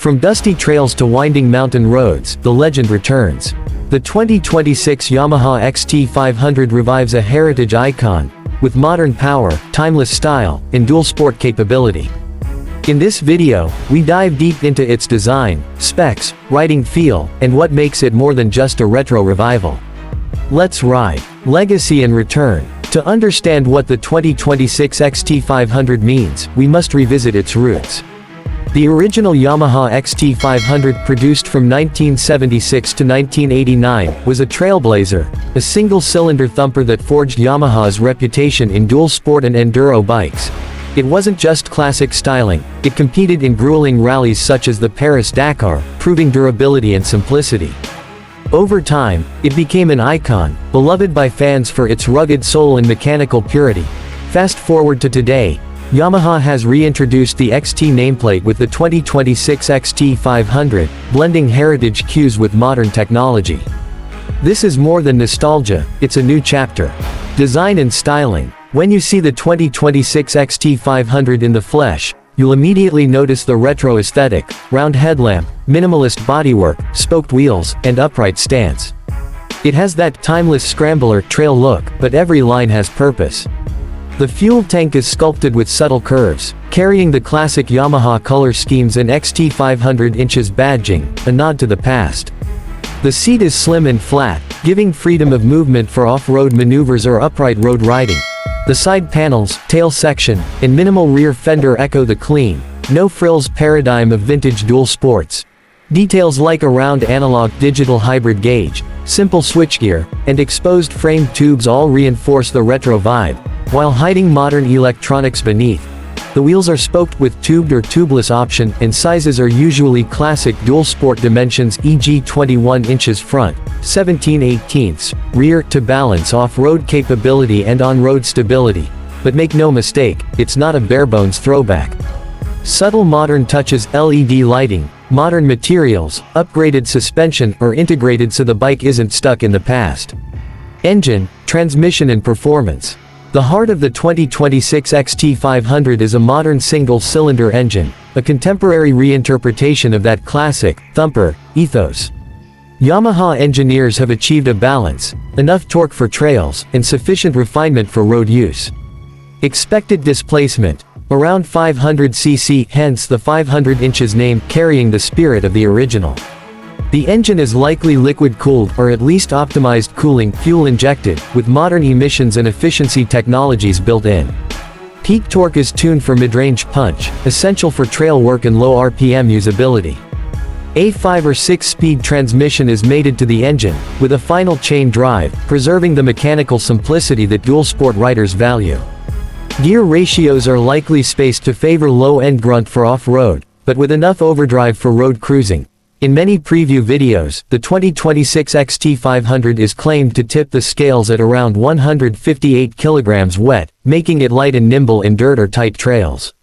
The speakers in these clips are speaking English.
From dusty trails to winding mountain roads, the legend returns. The 2026 Yamaha XT 500 revives a heritage icon, with modern power, timeless style, and dual sport capability. In this video, we dive deep into its design, specs, riding feel, and what makes it more than just a retro revival. Let's ride. Legacy and return. To understand what the 2026 XT 500 means, we must revisit its roots. The original Yamaha XT 500, produced from 1976 to 1989, was a trailblazer, a single-cylinder thumper that forged Yamaha's reputation in dual sport and enduro bikes. It wasn't just classic styling, it competed in grueling rallies such as the Paris-Dakar, proving durability and simplicity. Over time, it became an icon, beloved by fans for its rugged soul and mechanical purity. Fast forward to today, Yamaha has reintroduced the XT nameplate with the 2026 XT 500, blending heritage cues with modern technology. This is more than nostalgia, it's a new chapter. Design and styling. When you see the 2026 XT 500 in the flesh, you'll immediately notice the retro aesthetic: round headlamp, minimalist bodywork, spoked wheels, and upright stance. It has that timeless scrambler trail look, but every line has purpose. The fuel tank is sculpted with subtle curves, carrying the classic Yamaha color schemes and XT 500 inches badging, a nod to the past. The seat is slim and flat, giving freedom of movement for off-road maneuvers or upright road riding. The side panels, tail section, and minimal rear fender echo the clean, no-frills paradigm of vintage dual sports. Details like a round analog-digital hybrid gauge, simple switchgear, and exposed frame tubes all reinforce the retro vibe, while hiding modern electronics beneath. The wheels are spoked with tubed or tubeless option, and sizes are usually classic dual sport dimensions, e.g. 21 inches front, 17/18 rear, to balance off-road capability and on-road stability. But make no mistake, it's not a bare-bones throwback. Subtle modern touches: LED lighting, modern materials, upgraded suspension are integrated so the bike isn't stuck in the past. Engine, transmission and performance. The heart of the 2026 XT 500 is a modern single-cylinder engine, a contemporary reinterpretation of that classic, thumper, ethos. Yamaha engineers have achieved a balance: enough torque for trails, and sufficient refinement for road use. Expected displacement: around 500 cc, hence the 500 inches name, carrying the spirit of the original. The engine is likely liquid-cooled, or at least optimized cooling, fuel-injected, with modern emissions and efficiency technologies built in. Peak torque is tuned for mid-range punch, essential for trail work and low RPM usability. A 5 or 6-speed transmission is mated to the engine, with a final chain drive, preserving the mechanical simplicity that dual sport riders value. Gear ratios are likely spaced to favor low-end grunt for off-road, but with enough overdrive for road cruising. In many preview videos, the 2026 XT 500 is claimed to tip the scales at around 158 kilograms wet, making it light and nimble in dirt or tight trails.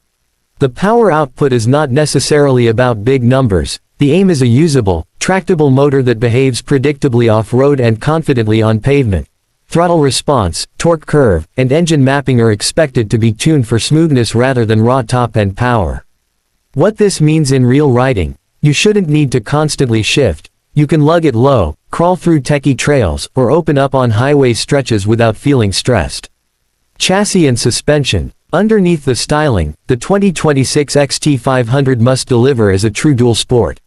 The power output is not necessarily about big numbers. The aim is a usable, tractable motor that behaves predictably off-road and confidently on pavement. Throttle response, torque curve, and engine mapping are expected to be tuned for smoothness rather than raw top-end power. What this means in real riding: you shouldn't need to constantly shift. You can lug it low, crawl through techie trails, or open up on highway stretches without feeling stressed. Chassis and suspension. Underneath the styling, the 2026 XT 500 must deliver as a true dual sport.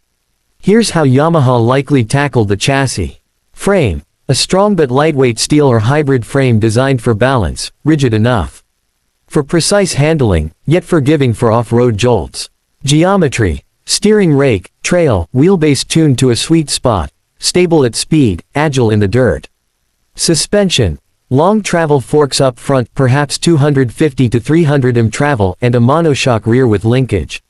Here's how Yamaha likely tackled the chassis. Frame. A strong but lightweight steel or hybrid frame designed for balance, rigid enough for precise handling, yet forgiving for off-road jolts. Geometry. Steering rake, trail, wheelbase tuned to a sweet spot, stable at speed, agile in the dirt. Suspension. Long travel forks up front, perhaps 250 to 300 m travel, and a monoshock rear with linkage.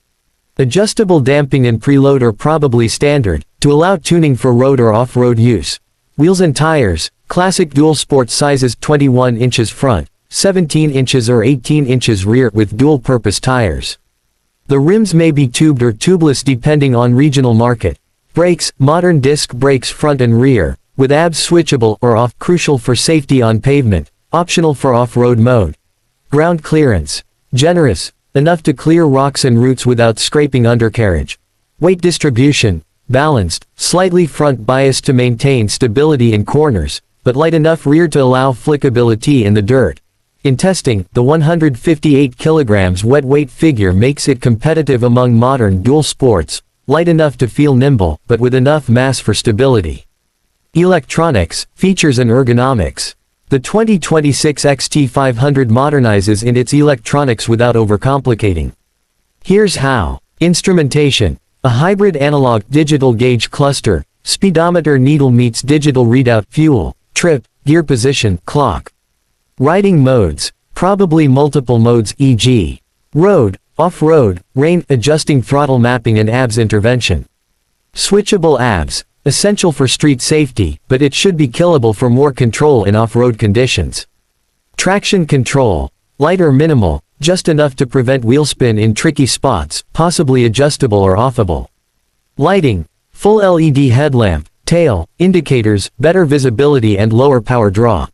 Adjustable damping and preload are probably standard, to allow tuning for road or off-road use. Wheels and tires. Classic dual sport sizes: 21 inches front, 17 inches or 18 inches rear, with dual-purpose tires. The rims may be tubed or tubeless depending on regional market. Brakes. Modern disc brakes front and rear, with ABS switchable or off, crucial for safety on pavement, optional for off-road mode. Ground clearance. Generous, enough to clear rocks and roots without scraping undercarriage. Weight distribution, balanced, slightly front biased to maintain stability in corners, but light enough rear to allow flickability in the dirt. In testing, the 158 kg wet weight figure makes it competitive among modern dual sports, light enough to feel nimble, but with enough mass for stability. Electronics, features and ergonomics. The 2026 XT500 modernizes in its electronics without overcomplicating. Here's how. Instrumentation. A hybrid analog-digital gauge cluster, speedometer needle meets digital readout, fuel, trip, gear position, clock. Riding modes. Probably multiple modes e.g. road, off-road, rain, adjusting throttle mapping and ABS intervention. Switchable ABS. Essential for street safety, but it should be killable for more control in off-road conditions. Traction control. Light or minimal, just enough to prevent wheel spin in tricky spots, possibly adjustable or offable. Lighting. Full LED headlamp, tail, indicators, better visibility and lower power draw.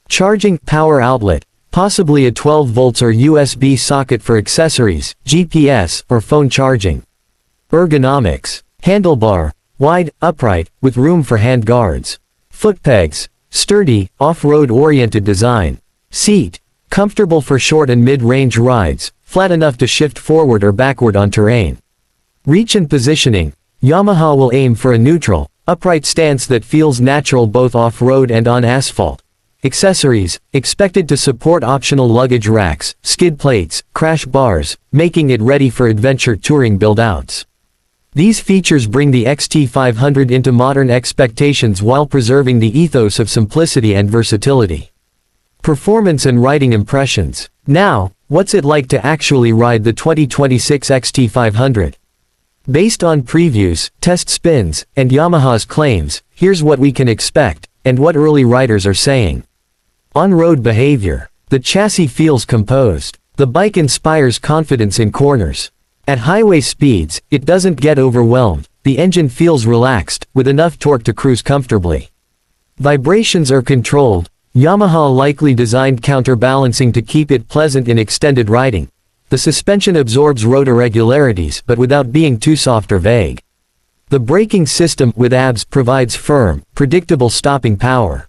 Charging, power outlet, possibly a 12 volts or USB socket for accessories, GPS, or phone charging. Ergonomics. Handlebar. Wide, upright, with room for hand guards. Foot pegs. Sturdy, off-road oriented design. Seat. Comfortable for short and mid-range rides, flat enough to shift forward or backward on terrain. Reach and positioning. Yamaha will aim for a neutral, upright stance that feels natural both off-road and on asphalt. Accessories, expected to support optional luggage racks, skid plates, crash bars, making it ready for adventure touring build-outs. These features bring the XT500 into modern expectations while preserving the ethos of simplicity and versatility. Performance and riding impressions. Now, what's it like to actually ride the 2026 XT500? Based on previews, test spins, and Yamaha's claims, here's what we can expect, and what early riders are saying. On-road behavior. The chassis feels composed. The bike inspires confidence in corners. At highway speeds, it doesn't get overwhelmed, the engine feels relaxed, with enough torque to cruise comfortably. Vibrations are controlled. Yamaha likely designed counterbalancing to keep it pleasant in extended riding. The suspension absorbs road irregularities but without being too soft or vague. The braking system with ABS provides firm, predictable stopping power.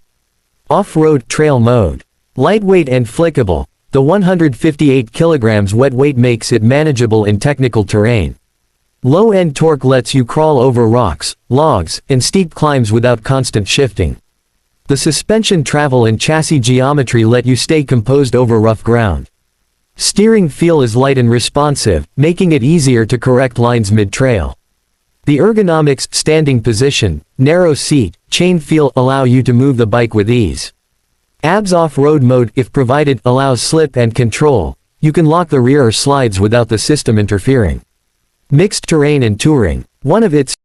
Off-road trail mode. Lightweight and flickable, the 158 kg wet weight makes it manageable in technical terrain. Low-end torque lets you crawl over rocks, logs, and steep climbs without constant shifting. The suspension travel and chassis geometry let you stay composed over rough ground. Steering feel is light and responsive, making it easier to correct lines mid-trail. The ergonomics, standing position, narrow seat, chain feel allow you to move the bike with ease. ABS off-road mode, if provided, allows slip and control. You can lock the rear or slides without the system interfering. Mixed terrain and touring. One of its